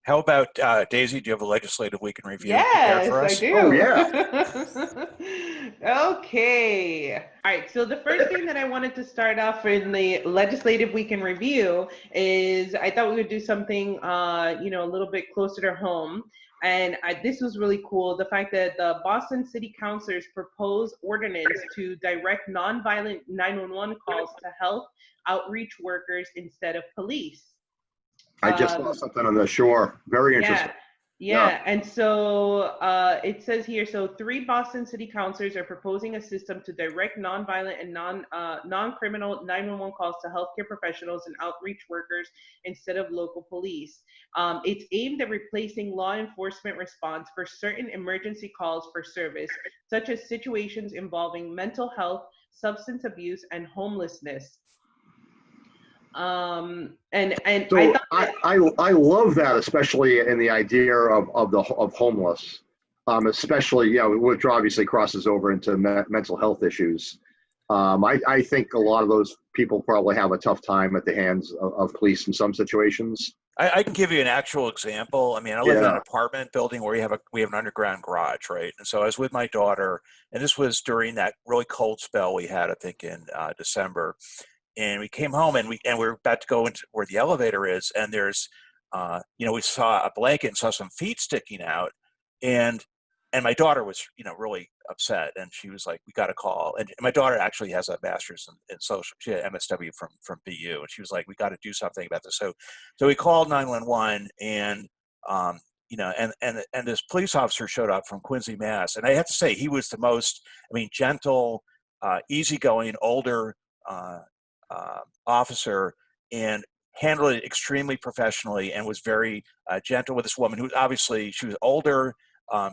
How about Daisy? Do you have a legislative week in review prepared Yes, for I us? Oh do. yeah. Okay. All right. So the first thing that I wanted to start off in the legislative week in review is I thought we would do something, a little bit closer to home. And this was really cool. The fact that the Boston City Councilors proposed ordinance to direct nonviolent 911 calls to health outreach workers instead of police. I just saw Um, something on the shore. Very yeah, interesting. Yeah. yeah. And so it says here, so three Boston city councilors are proposing a system to direct nonviolent and non-criminal 911 calls to healthcare professionals and outreach workers instead of local police. It's aimed at replacing law enforcement response for certain emergency calls for service, such as situations involving mental health, substance abuse, and homelessness. And I So thought that, I love that, especially in the idea of homeless, especially which obviously crosses over into mental health issues. I think a lot of those people probably have a tough time at the hands of police in some situations. I can give you an actual example. I mean, I live in an Yeah. apartment building where we have an underground garage, right? And so I was with my daughter, and this was during that really cold spell we had, I think, in December. And we came home, and we were about to go into where the elevator is, and there's, we saw a blanket and saw some feet sticking out, and my daughter was, really upset, and she was like, "We got to call." And my daughter actually has a master's in social, she had MSW from BU, and she was like, "We got to do something about this." So we called 911, and and this police officer showed up from Quincy, Mass, and I have to say he was the most, gentle, easygoing, older officer, and handled it extremely professionally, and was very gentle with this woman who obviously she was older,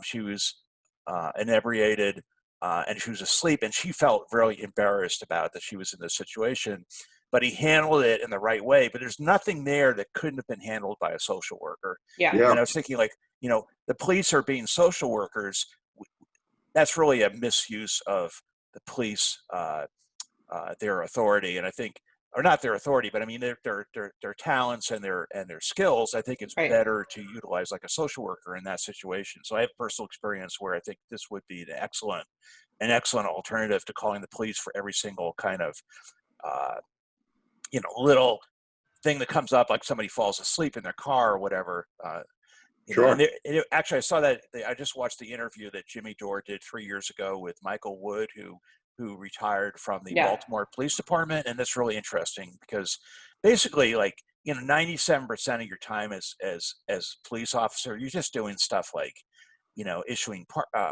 she was inebriated, and she was asleep, and she felt really embarrassed about that she was in this situation. But he handled it in the right way. But there's nothing there that couldn't have been handled by a social worker. yeah, Yeah. And I was thinking, like, the police are being social workers. That's really a misuse of the police, their authority, and I think, or not their authority, but I mean their talents and their skills. I think it's right. better to utilize like a social worker in that situation. So I have personal experience where I think this would be an excellent alternative to calling the police for every single kind of uh, little thing that comes up, like somebody falls asleep in their car or whatever. And Sure. actually, I saw that. I just watched the interview that Jimmy Dore did 3 years ago with Michael Wood, who retired from the Yeah. Baltimore Police Department, and that's really interesting because basically, like, 97% of your time as police officer, you're just doing stuff like, issuing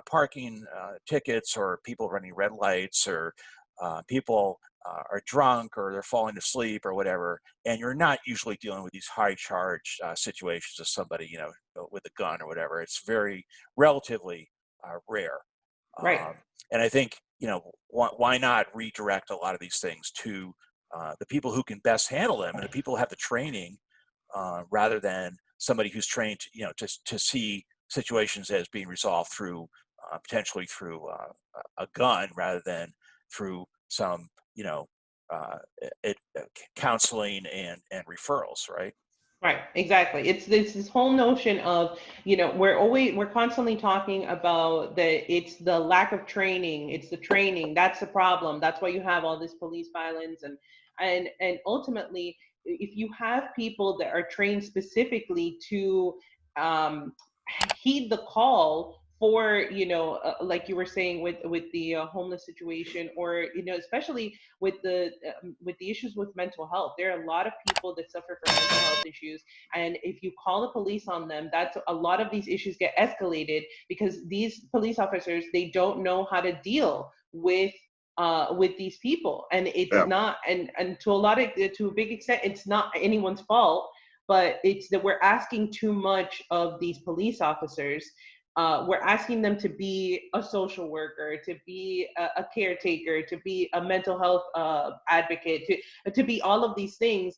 parking tickets, or people running red lights, or people are drunk, or they're falling asleep, or whatever, and you're not usually dealing with these high charged situations of somebody, with a gun or whatever. It's very relatively rare. Right. And I think, why not redirect a lot of these things to the people who can best handle them, and the people who have the training, rather than somebody who's trained, to see situations as being resolved through potentially through a gun, rather than through some, uh, it, counseling and referrals, right? Right, exactly. It's this whole notion of, we're constantly talking about it's the lack of training, it's the training, that's the problem. That's why you have all this police violence, and ultimately, if you have people that are trained specifically to um, heed the call for, like you were saying with the homeless situation, or especially with the issues with mental health. There are a lot of people that suffer from mental health issues, and if you call the police on them, that's a lot of these issues get escalated because these police officers, they don't know how to deal with these people. And it's Yeah. not, and to a big extent, it's not anyone's fault, but it's that we're asking too much of these police officers. We're asking them to be a social worker, to be a caretaker, to be a mental health advocate, to be all of these things,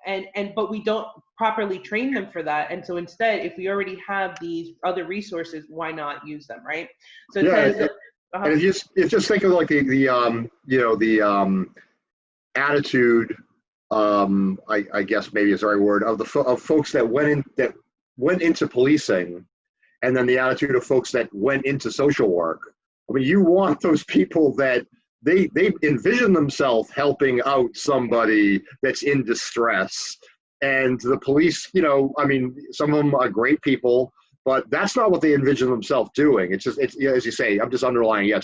and but we don't properly train them for that. And so instead, if we already have these other resources, why not use them, right? So it Yeah. says, And it's just think of like the attitude, I guess maybe is the right word, of folks that went in, that went into policing and then the attitude of folks that went into social work. I mean, you want those people that they envision themselves helping out somebody that's in distress. And the police, you know, I mean, some of them are great people, but that's not what they envision themselves doing. It's just, it's, yeah, as you say, I'm just underlying. Yeah,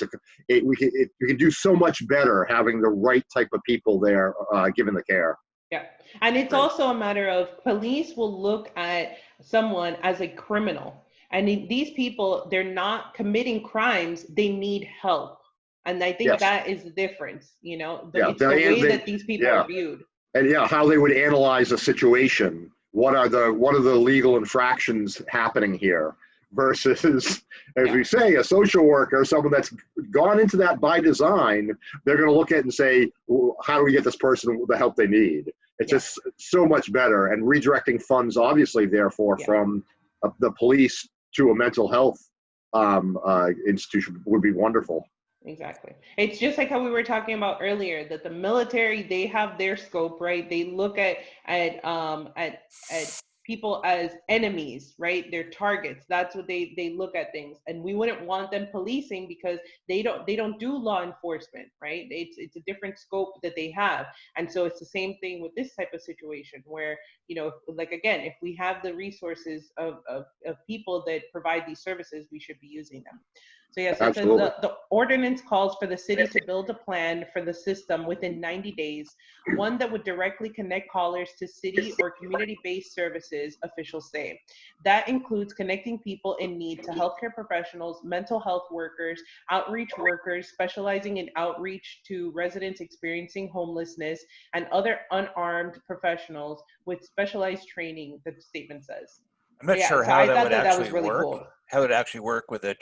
we can do so much better having the right type of people there, given the care. Yeah. And it's Right. also a matter of police will look at someone as a criminal. And these people, they're not committing crimes, they need help. And I think Yes. that is the difference, you know, Yeah, it's the way that these people yeah. are viewed. And yeah, how they would analyze a situation. What are the legal infractions happening here? Versus, as Yeah. we say, a social worker, someone that's gone into that by design, they're going to look at it and say, well, how do we get this person the help they need? It's Yeah. just so much better. And redirecting funds, obviously, therefore, Yeah. from the police to a mental health institution would be wonderful. Exactly. It's just like how we were talking about earlier, that the military, they have their scope, right? They look at people as enemies, right? They're targets. That's what they look at things. And we wouldn't want them policing because they don't do law enforcement, right? It's a different scope that they have. And so it's the same thing with this type of situation where, you know, like again, if we have the resources of people that provide these services, we should be using them. So yes, it says Absolutely. the ordinance calls for the city to build a plan for the system within 90 days, one that would directly connect callers to city or community-based services, officials say. That includes connecting people in need to healthcare professionals, mental health workers, outreach workers specializing in outreach to residents experiencing homelessness, and other unarmed professionals with specialized training, the statement says. I'm not Yeah, sure so how I that thought would that was actually really work. cool. How it actually work with a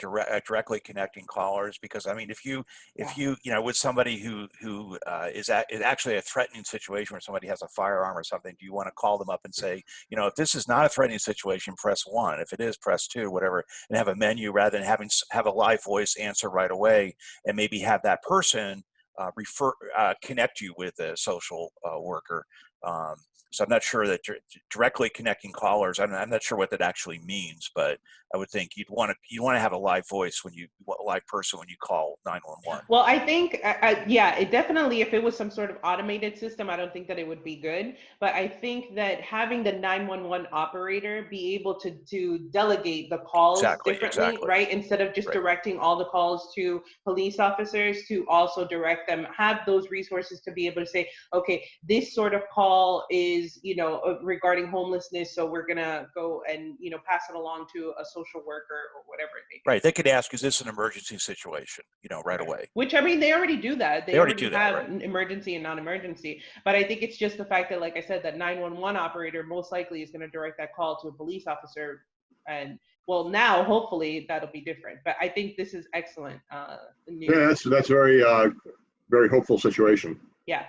directly connecting callers, because I mean, if you with somebody who is actually a threatening situation where somebody has a firearm or something, do you want to call them up and say, you know, if this is not a threatening situation, press 1. If it is, press 2, whatever, and have a menu rather than have a live voice answer right away, and maybe have that person connect you with a social worker. So I'm not sure that you're directly connecting callers. I'm not sure what that actually means, but I would think you'd want to have a live voice live person when you call 911. Well, I think, yeah, it definitely, if it was some sort of automated system, I don't think that it would be good. But I think that having the 911 operator be able to delegate the calls differently, Exactly. right? Instead of just Right. directing all the calls to police officers, to also direct them, have those resources to be able to say, okay, this sort of call is, you know, regarding homelessness, so we're gonna go and, you know, pass it along to a social worker or whatever it may be. Right. They could ask, is this an emergency situation? You know, right away. Which, I mean, they already do that. They already do that, have right? emergency and non-emergency. But I think it's just the fact that, like I said, that 911 operator most likely is going to direct that call to a police officer. And well, now hopefully that'll be different. But I think this is excellent news. Yeah, that's very very hopeful situation. Yeah.